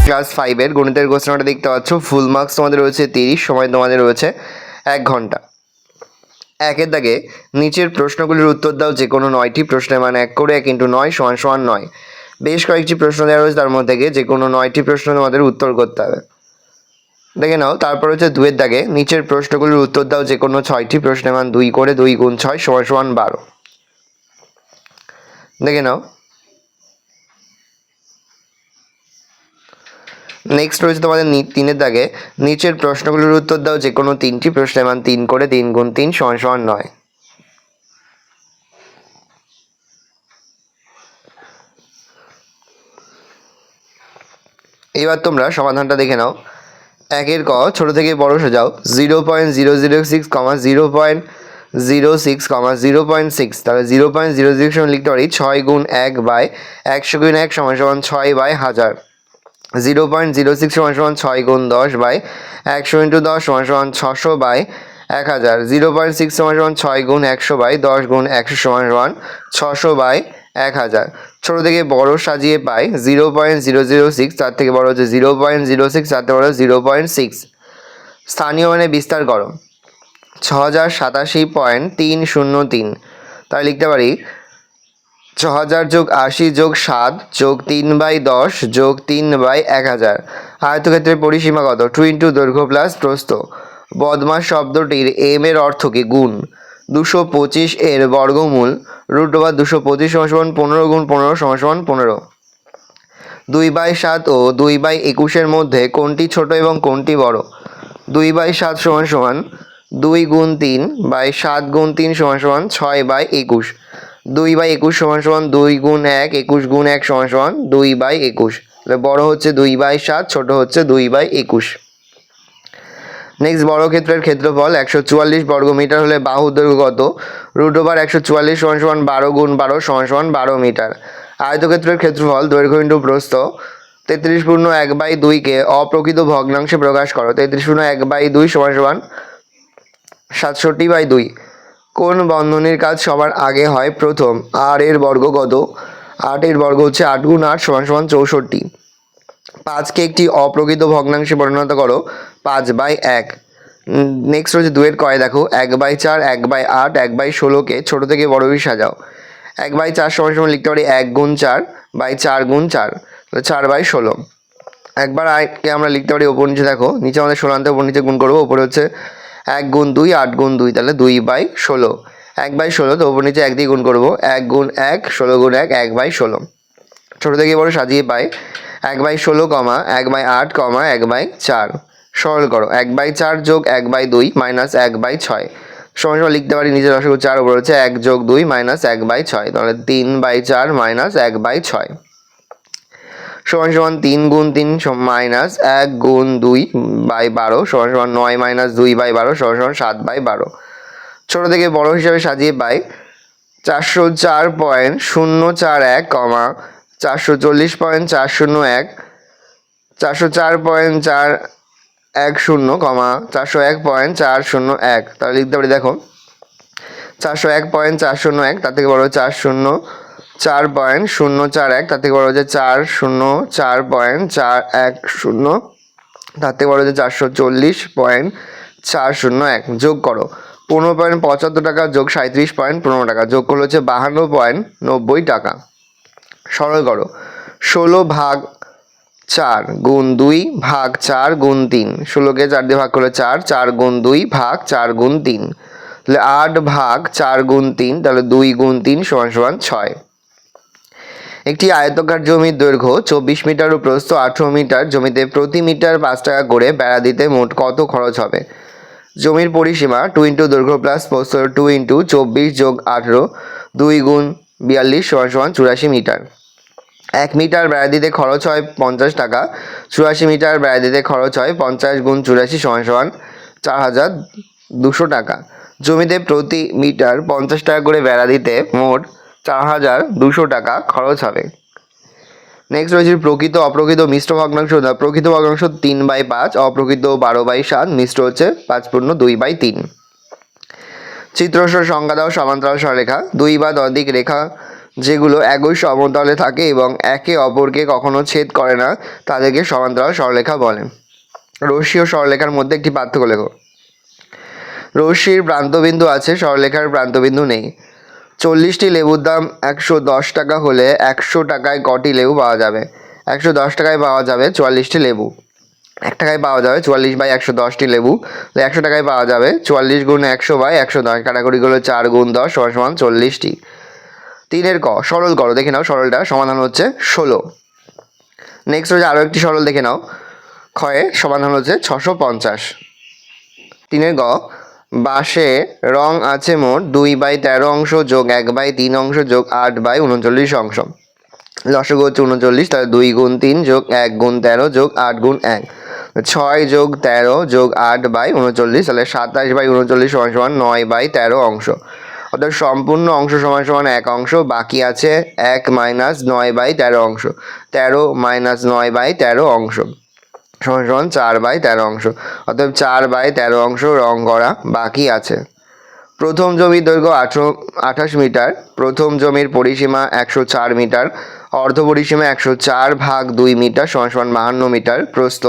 Class 5-এর গণিতের কোশ্চেনটা দেখতে পাচ্ছ। ফুল মার্কস তোমাদের রয়েছে 30, সময় তোমাদের রয়েছে 1 ঘন্টা। একের দাগে নিচের প্রশ্নগুলির উত্তর দাও যে কোনো 9টি প্রশ্নের মান 1 করে 1 × 9 = 9। বেশ কয়েকটি প্রশ্ন দেওয়া রয়েছে, তার মধ্যে থেকে যে কোনো 9টি প্রশ্ন তোমাদের উত্তর করতে হবে। দেখে নাও। তারপর হচ্ছে 2-এর দাগে নিচের প্রশ্নগুলির উত্তর দাও যে কোনো 6টি প্রশ্নের মান 2 করে 2 × 6 = 12। দেখে নাও। নেক্সট রয়েছে তোমাদের 3-এর দাগে নিচের প্রশ্নগুলির উত্তর দাও যে কোনো 3টি প্রশ্নের মান 3 করে 3 × 3 = 9। এবার তোমরা সমাধানটা দেখে নাও। 1-এর ক, ছোট থেকে বড় সাজাও। 0.006, 0.06, 0.6। তাহলে 0.006 সমান লিখতে পারি 6 × 1/100 × 1 = 6/1000। 0.06 = 6 × 10/100 × 10 = 600/1000। 0.6 = 6 × 100/10 × 100 = 600/1000। ছোট থেকে বড় সাজিয়ে পাই 0.006, তার থেকে বড় হচ্ছে 0.06, তার থেকে বড় 0.6। স্থানীয় মানে বিস্তার করো। 6087.303। তাই লিখতে পারি 6000 + 80 + 7 + 3/10 + 3/1000। আয়তক্ষেত্রের পরিসীমা কত? 2 × দৈর্ঘ্য প্লাস প্রস্থ। বদমাস শব্দটির m এর অর্থ কি? গুণ। 225 এর বর্গমূল √225 = 15 × 15 = 15। 2/7 ও 2/21 এর মধ্যে কোনটি ছোট এবং কোনটি বড়? 2/7 = 2 × 3/7 × 3 = 6/21। 2/21 = 2 × 1, 21 × 1 = 2/21। তাহলে বড় হচ্ছে 2/7, ছোট হচ্ছে 2/21। নেক্সট, বর্গক্ষেত্রের ক্ষেত্রফল 144 বর্গমিটার হলে বাহুর দৈর্ঘ্য কত? √144 = 12 × 12 = 12 মিটার। আয়তক্ষেত্রের ক্ষেত্রফল দৈর্ঘ্য × প্রস্থ। 33/1/2 কে অপ্রকৃত ভগ্নাংশে প্রকাশ করো। 33/1/2 = 67/2। কোন বন্ধনীর কাজ সবার আগে হয়? প্রথম। 8 এর বর্গ কত? 8 এর বর্গ হচ্ছে 8 × 8 = 64। 5কে একটি অপ্রকৃত ভগ্নাংশে পরিণত করো। 5/1। নেক্সট হচ্ছে 2-এর কয় দেখো। 1/4, 1/8, 1/16কে ছোট থেকে বড় হিসেবে সাজাও। 1/4 = লিখতে পারি 1 × 4/4 × 4, 4/16। একবার আয়কে আমরা লিখতে পারি ওপর নিচে দেখো। নিচে আমাদের 16 আনতে ওপর নিচে গুণ করবো। ওপরে হচ্ছে 1 × 2 8 × 2, তাহলে 2/16। 1/16 তো ওপর নিচে 1 দিয়ে গুণ করবো। 1 × 1 16 × 1 1/16। ছোট থেকে বড় সাজিয়ে পাই 1/16, 1/8, 1/4। সরল করো। 1/4 + 1/2 - 1/6 সমান লিখতে পারি নিচে দশক 4, উপর হচ্ছে 1 + 2 - 1/6, তাহলে 3/4 - 1/6 সমান 3 × 3 - 1 × 2/12 সমান 9 - 2/12 সমান 7/12। ছোট থেকে বড় হিসাবে সাজিয়ে পাই 404.041, 440.401, 404.410, 401.401। তাহলে লিখতে পারি দেখো 401.401, তার থেকে বড় 404.041, তার থেকে বড় হচ্ছে 404.410, তার থেকে বড় হচ্ছে 440.401। যোগ করো 15.75 টাকা যোগ 37.15 টাকা যোগ করলে হচ্ছে 52.90 টাকা। সরল করো 16/4 × 2 ভাগ 4 × 3। 16কে 4 দিয়ে ভাগ করলে 4, 4 × 2 ভাগ 4 × 3, তাহলে 8/4 × 3, তাহলে 2 × 3 = 6। একটি আয়তাকার জমির দৈর্ঘ্য 24 মিটার ও প্রস্থ 18 মিটার। জমিতে প্রতি মিটার 5 টাকা করে বেড়া দিতে মোট কত খরচ হবে? জমির পরিসীমা 2 × দৈর্ঘ্য প্লাস প্রস্থ 2 × 24 + 18, 2 × 42 = 84 মিটার। 1 মিটার বেড়া দিতে খরচ হয় 50 টাকা। 84 মিটার বেড়া দিতে খরচ হয় 50 × 84 = 4200 টাকা। জমিতে প্রতি মিটার 50 টাকা করে বেড়া দিতে মোট 4200 টাকা খরচ হবে। নেক্সট রয়েছে প্রকৃত অপ্রকৃত মিশ্র ভগ্নাংশ। প্রকৃত ভগ্নাংশ 3/5, অপ্রকৃত 12/7, মিশ্র হচ্ছে 5/2/3। চিত্রস্বর সংজ্ঞা দাও। সমান্তরাল সরলরেখা 2 বা ততোধিক রেখা যেগুলো একই সমতলে থাকে এবং একে অপরকে কখনো ছেদ করে না তাদেরকে সমান্তরাল সরলরেখা বলে। রশ্মি ও সরলরেখার মধ্যে একটি পার্থক্য লেখো। রশ্মির প্রান্তবিন্দু আছে, সরলরেখার প্রান্তবিন্দু নেই। 40টি লেবুর দাম 110 টাকা হলে 100 টাকায় কটি লেবু পাওয়া যাবে? 110 টাকায় পাওয়া যাবে 44টি লেবু। 1 টাকায় পাওয়া যাবে 44/110টি লেবু। 100 টাকায় পাওয়া যাবে 44 গুণ 100/110। কাটাকুটিগুলো 4 গুণ 10 সমান 40টি। 3 ক সরল করো, দেখে নাও সরলটা সমাধান হচ্ছে 16। নেক্সট হচ্ছে আরও একটি সরল দেখে নাও। ক্ষয়ে সমাধান হচ্ছে 650। 3 গ বাঁশে রং আছে মোট 2/13 অংশ যোগ 1/3 অংশ যোগ 8/39 অংশ। লসাগু হচ্ছে 39, তাহলে 2 গুণ 3 যোগ 1 গুণ 13 যোগ 8 গুণ 1, 6 যোগ 13 যোগ 8/39, তাহলে 27/39 সমান 9/13 অংশ। অর্থাৎ সম্পূর্ণ অংশ সমান 1 অংশ, বাকি আছে 1 মাইনাস 9/13 অংশ। 13 মাইনাস 9/13 অংশ সমান 4/13 অংশ। অর্থাৎ 4/13 অংশ রং করা বাকি আছে। প্রথম জমির দৈর্ঘ্য 28 মিটার। প্রথম জমির পরিসীমা 104 মিটার। অর্ধ পরিসীমা 104/2 মিটার সমান 52 মিটার। প্রস্থ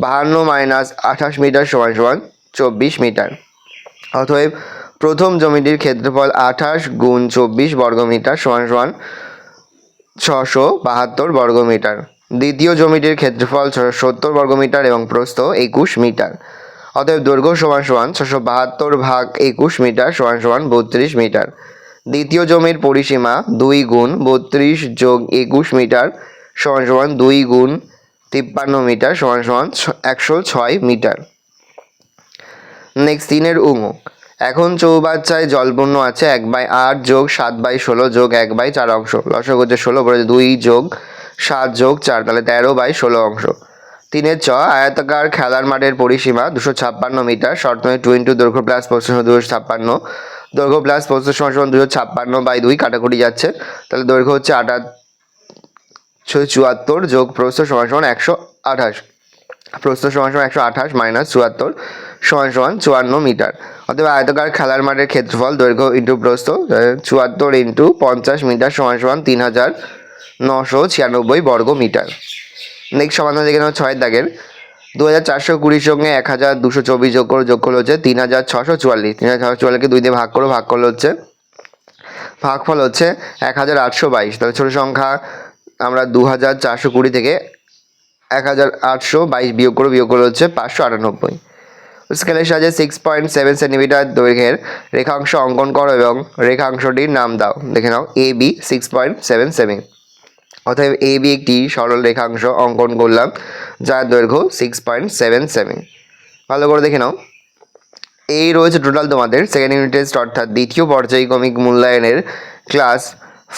52 মাইনাস 28 মিটার সমান 24 মিটার। অতএব প্রথম জমিটির ক্ষেত্রফল 28 গুণ 24 বর্গমিটার সমান 672 বর্গমিটার। দ্বিতীয় জমিটির ক্ষেত্রফল 670 বর্গমিটার এবং প্রস্থ 21 মিটার। অতএব দৈর্ঘ্য সমান 672/21 মিটার সমান 32 মিটার। দ্বিতীয় জমির পরিসীমা 2 গুণ 32 যোগ 21 মিটার সমান 2 গুণ 53 মিটার সমান 106 মিটার। নেক্সট 3 উঙো। এখন চৌবাচ্চায় জলপূর্ণ আছে 1/8 যোগ 7/16 যোগ 1/4 অংশ। লসাগু হচ্ছে 16 করে 2 যোগ 7 যোগ 4, তাহলে 13/16 অংশ। 3 চ আয়তাকার খেলার মাঠের পরিসীমা 256 মিটার। শর্ত 2 ইন্টু দৈর্ঘ্য প্লাস প্রস্থ 256, দৈর্ঘ্য প্লাস প্রস্থ সমান 256/2, কাটাকুটি যাচ্ছে, তাহলে দৈর্ঘ্য হচ্ছে 74 যোগ প্রস্থ সমান 128। প্রস্থ সমান 128 মাইনাস 74 সমান 54 মিটার। অতএব আয়তাকার খেলার মাঠের ক্ষেত্রফল দৈর্ঘ্য ইন্টু প্রস্থ 74 ইন্টু 50 মিটার সমান 3996 বর্গ মিটার। নেক্সট সমাধান দেখে নেওয়া 6 দাগের। 2420 সঙ্গে 1224 যোগ করলে হচ্ছে 3644। 3644কে 2 দিয়ে ভাগ করলে হচ্ছে ভাগফল হচ্ছে 1822। তাহলে ছোট সংখ্যা আমরা 2420 থেকে 1822 বিয়োগ করলে হচ্ছে 598। স্কেলের সাহায্যে 6.7 সেন্টিমিটার দৈর্ঘ্যের রেখাংশ অঙ্কন করো এবং রেখাংশটির নাম দাও। দেখে নাও AB 6.77। অতএব AB একটি সরল রেখাংশ অঙ্কন করলাম যার দৈর্ঘ্য 6.77। ভালো করে দেখে নাও। এই রয়েছে টোটাল তোমাদের সেকেন্ড ইউনিট টেস্ট অর্থাৎ দ্বিতীয় পর্যায়ক্রমিক মূল্যায়নের ক্লাস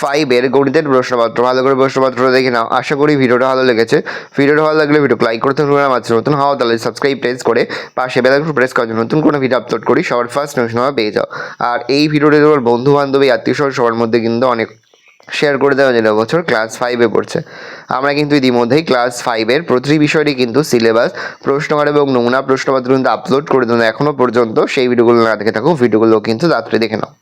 5 গণিতের প্রশ্নপত্র। ভালো করে প্রশ্নপত্রটা দেখে নাও। আশা করি ভিডিওটা ভালো লেগেছে। ভিডিওটা ভালো লাগলে ভিডিও লাইক করতে ভুলবে না। মাত্র নতুন হওয়া তাহলে সাবস্ক্রাইব প্রেস করে পাশে বেল আইকন প্রেস করার জন্য নতুন কোনো ভিডিও আপলোড করি সবার ফার্স্ট নোটিফিকেশন পেয়ে যাও। আর এই ভিডিওটি তোমার বন্ধু বান্ধবী আত্মীয় স্বজন সবার মধ্যে কিন্তু অনেক শেয়ার করে দেওয়া যেটা বছর ক্লাস 5 পড়ছে। আমরা কিন্তু ইতিমধ্যেই ক্লাস 5 প্রতিটি বিষয়টি কিন্তু সিলেবাস, প্রশ্নকার এবং নমুনা প্রশ্নপত্র কিন্তু আপলোড করে দেবো এখনও পর্যন্ত। সেই ভিডিওগুলো না দেখে থাকো, ভিডিওগুলো কিন্তু রাত্রে দেখে নাও।